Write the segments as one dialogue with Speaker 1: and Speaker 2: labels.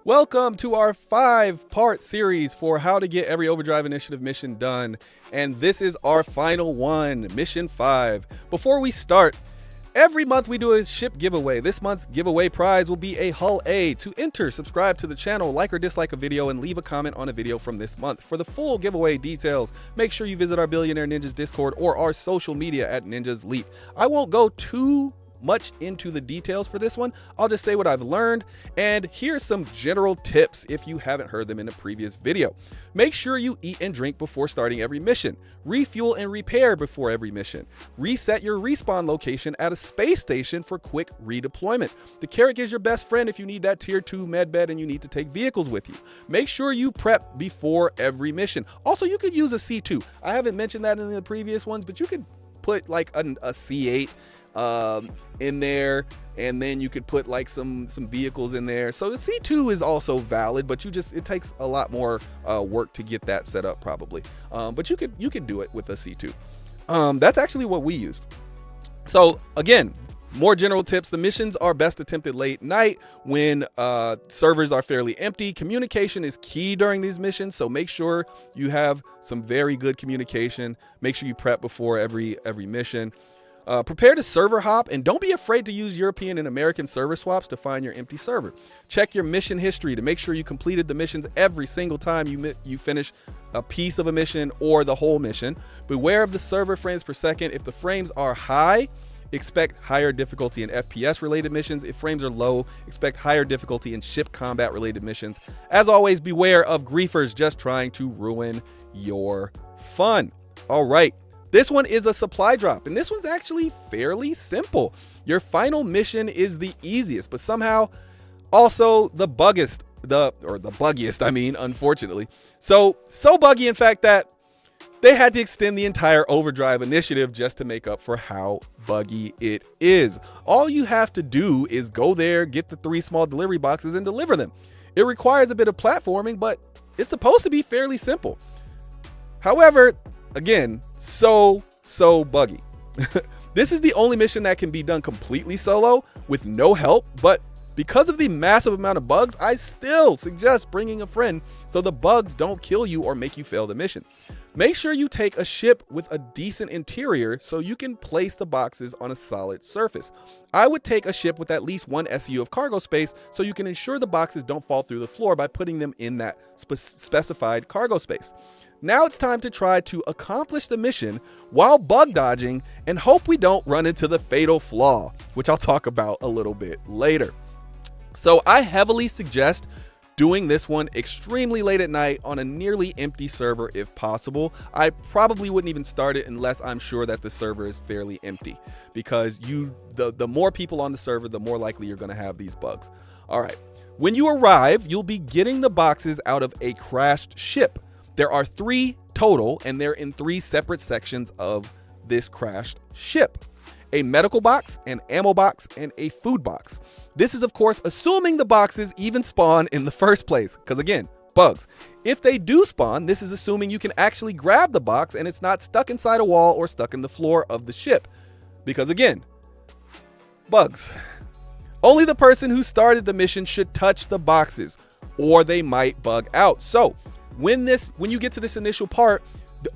Speaker 1: Welcome to our 5-part series for how to get every Overdrive Initiative mission done. And this is our final one, Mission 5. Before we start, every month we do a ship giveaway. This month's giveaway prize will be a Hull A. To enter, subscribe to the channel, like or dislike a video, and leave a comment on a video from this month. For the full giveaway details, make sure you visit our Billionaire Ninjas Discord or our social media at Ninjas Leap. I won't go too much into the details for this one. I'll just say what I've learned, and here's some general tips if you haven't heard them in a previous video. Make sure you eat and drink before starting every mission. Refuel and repair before every mission. Reset your respawn location at a space station for quick redeployment. The carrot is your best friend if you need that tier 2 medbed and you need to take vehicles with you. Make sure you prep before every mission. Also, you could use a C2. I haven't mentioned that in the previous ones, but you could put like a C8 in there, and then you could put like some vehicles in there. So the C2 is also valid, but it takes a lot more work to get that set up probably. But you could do it with a C2. That's actually what we used. So again, more general tips. The missions are best attempted late night when servers are fairly empty. Communication is key during these missions, so make sure you have some very good communication. Make sure you prep before every mission. Prepare to server hop, and don't be afraid to use European and American server swaps to find your empty server. Check your mission history to make sure you completed the missions every single time you finish a piece of a mission or the whole mission. Beware of the server frames per second. If the frames are high, expect higher difficulty in FPS related missions. If frames are low, expect higher difficulty in ship combat related missions. As always, beware of griefers just trying to ruin your fun. All right. This one is a supply drop, and this one's actually fairly simple. Your final mission is the easiest, but somehow also the buggiest, unfortunately. So buggy, in fact, that they had to extend the entire Overdrive initiative just to make up for how buggy it is. All you have to do is go there, get the 3 small delivery boxes, and deliver them. It requires a bit of platforming, but it's supposed to be fairly simple. However, again, so buggy. This is the only mission that can be done completely solo with no help, but because of the massive amount of bugs, I still suggest bringing a friend so the bugs don't kill you or make you fail the mission. Make sure you take a ship with a decent interior so you can place the boxes on a solid surface. I would take a ship with at least 1 SU of cargo space so you can ensure the boxes don't fall through the floor by putting them in that specified cargo space. Now it's time to try to accomplish the mission while bug dodging and hope we don't run into the fatal flaw, which I'll talk about a little bit later. So I heavily suggest doing this one extremely late at night on a nearly empty server if possible. I probably wouldn't even start it unless I'm sure that the server is fairly empty, because the more people on the server, the more likely you're going to have these bugs. All right. When you arrive, you'll be getting the boxes out of a crashed ship. There are 3 total, and they're in 3 separate sections of this crashed ship: a medical box, an ammo box, and a food box. This is, of course, assuming the boxes even spawn in the first place, because again, bugs. If they do spawn, this is assuming you can actually grab the box and it's not stuck inside a wall or stuck in the floor of the ship, because again, bugs. Only the person who started the mission should touch the boxes, or they might bug out. So when you get to this initial part,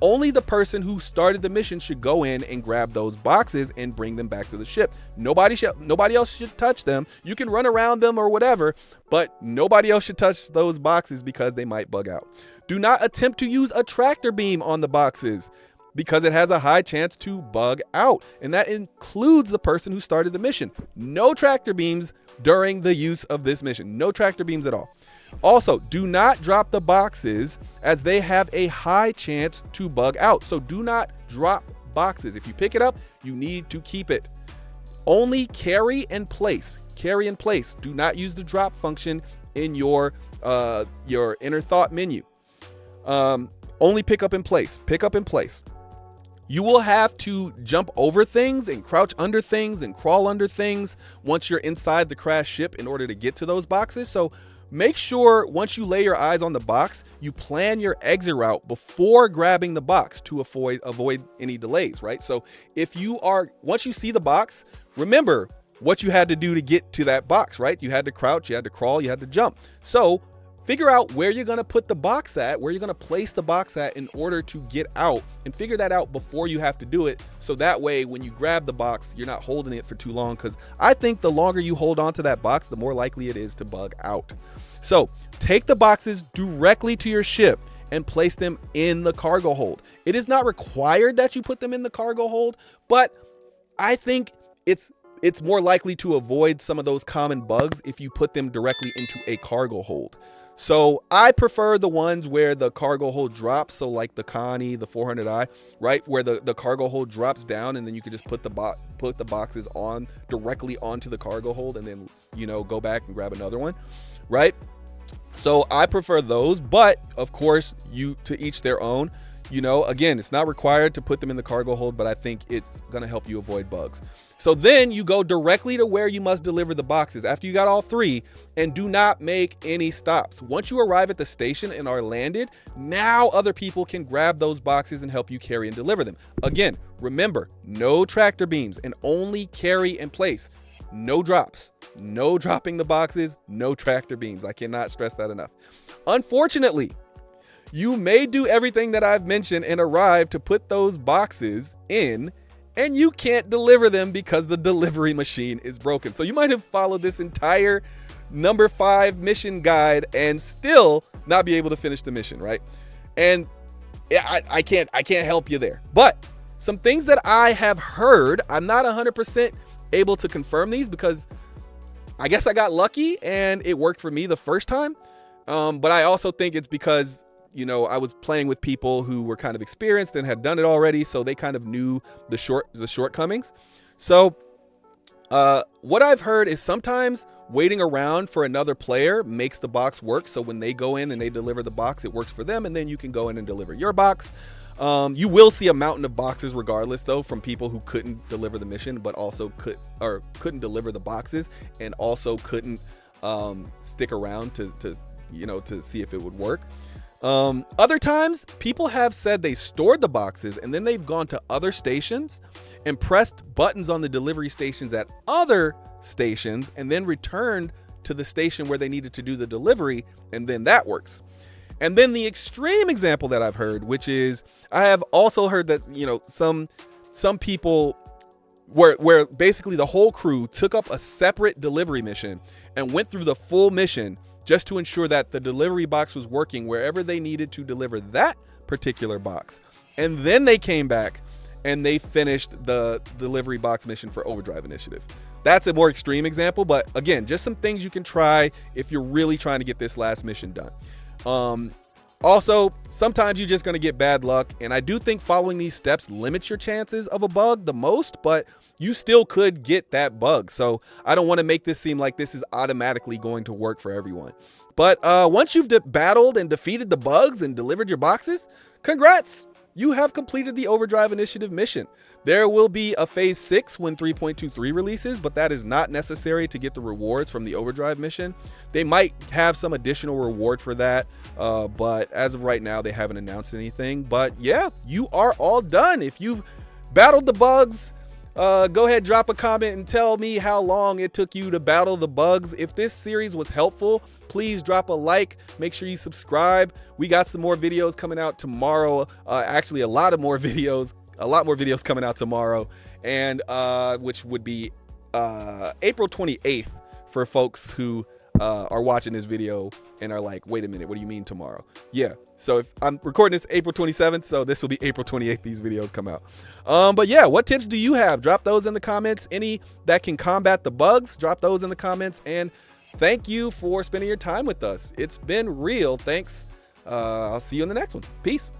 Speaker 1: only the person who started the mission should go in and grab those boxes and bring them back to the ship. Nobody else should touch them. You can run around them or whatever, but nobody else should touch those boxes because they might bug out. Do not attempt to use a tractor beam on the boxes because it has a high chance to bug out, and that includes the person who started the mission. No tractor beams during the use of this mission. No tractor beams at all. Also, do not drop the boxes as they have a high chance to bug out. So do not drop boxes. If you pick it up, you need to keep it. Only carry and place. Carry and place. Do not use the drop function in your inner thought menu. Only pick up and place. Pick up and place. You will have to jump over things and crouch under things and crawl under things once you're inside the crashed ship in order to get to those boxes. So make sure once you lay your eyes on the box, you plan your exit route before grabbing the box to avoid any delays, right? So once you see the box, remember, what you had to do to get to that box, right? You had to crouch, you had to crawl, you had to jump. So figure out where you're going to put the box at, where you're going to place the box at in order to get out, and figure that out before you have to do it. So that way, when you grab the box, you're not holding it for too long, because I think the longer you hold on to that box, the more likely it is to bug out. So take the boxes directly to your ship and place them in the cargo hold. It is not required that you put them in the cargo hold, but I think it's more likely to avoid some of those common bugs if you put them directly into a cargo hold. So I prefer the ones where the cargo hold drops. So like the Connie, the 400i, right? Where the cargo hold drops down, and then you can just put the boxes on directly onto the cargo hold, and then, you know, go back and grab another one, right? So I prefer those, but of course, to each their own. You know, again, it's not required to put them in the cargo hold, but I think it's going to help you avoid bugs. So then you go directly to where you must deliver the boxes after you got all three, and do not make any stops. Once you arrive at the station and are landed, now other people can grab those boxes and help you carry and deliver them. Again, remember, no tractor beams, and only carry and place. No drops, no dropping the boxes, no tractor beams. I cannot stress that enough. Unfortunately, you may do everything that I've mentioned and arrive to put those boxes in, and you can't deliver them because the delivery machine is broken. So you might have followed this entire number 5 mission guide and still not be able to finish the mission, right? And I can't help you there. But some things that I have heard, I'm not 100% able to confirm these because I guess I got lucky and it worked for me the first time. But I also think it's because, you know, I was playing with people who were kind of experienced and had done it already, so they kind of knew the shortcomings. So what I've heard is sometimes waiting around for another player makes the box work. So when they go in and they deliver the box, it works for them, and then you can go in and deliver your box. You will see a mountain of boxes regardless, though, from people who couldn't deliver the mission, but also couldn't deliver the boxes, and also couldn't stick around to see if it would work. Other times, people have said they stored the boxes and then they've gone to other stations and pressed buttons on the delivery stations at other stations and then returned to the station where they needed to do the delivery, and then that works. And then the extreme example that I've heard, which is, I have also heard that, you know, some people where basically the whole crew took up a separate delivery mission and went through the full mission just to ensure that the delivery box was working wherever they needed to deliver that particular box. And then they came back and they finished the delivery box mission for Overdrive Initiative. That's a more extreme example, but again, just some things you can try if you're really trying to get this last mission done. Also, sometimes you're just going to get bad luck, and I do think following these steps limits your chances of a bug the most, but you still could get that bug. So I don't want to make this seem like this is automatically going to work for everyone. But once you've battled and defeated the bugs and delivered your boxes, congrats! You have completed the Overdrive Initiative mission. There will be a Phase 6 when 3.23 releases, but that is not necessary to get the rewards from the Overdrive mission. They might have some additional reward for that, but as of right now, they haven't announced anything. But yeah, you are all done. If you've battled the bugs, go ahead, drop a comment and tell me how long it took you to battle the bugs. If this series was helpful, please drop a like. Make sure you subscribe. We got some more videos coming out tomorrow. Actually, a lot more videos coming out tomorrow, and which would be April 28th for folks who are watching this video and are like, wait a minute, what do you mean tomorrow? Yeah, so if I'm recording this April 27th, so this will be April 28th these videos come out. But yeah, what tips do you have? Drop those in the comments. Any that can combat the bugs, drop those in the comments. And thank you for spending your time with us. It's been real. Thanks. I'll see you in the next one. Peace.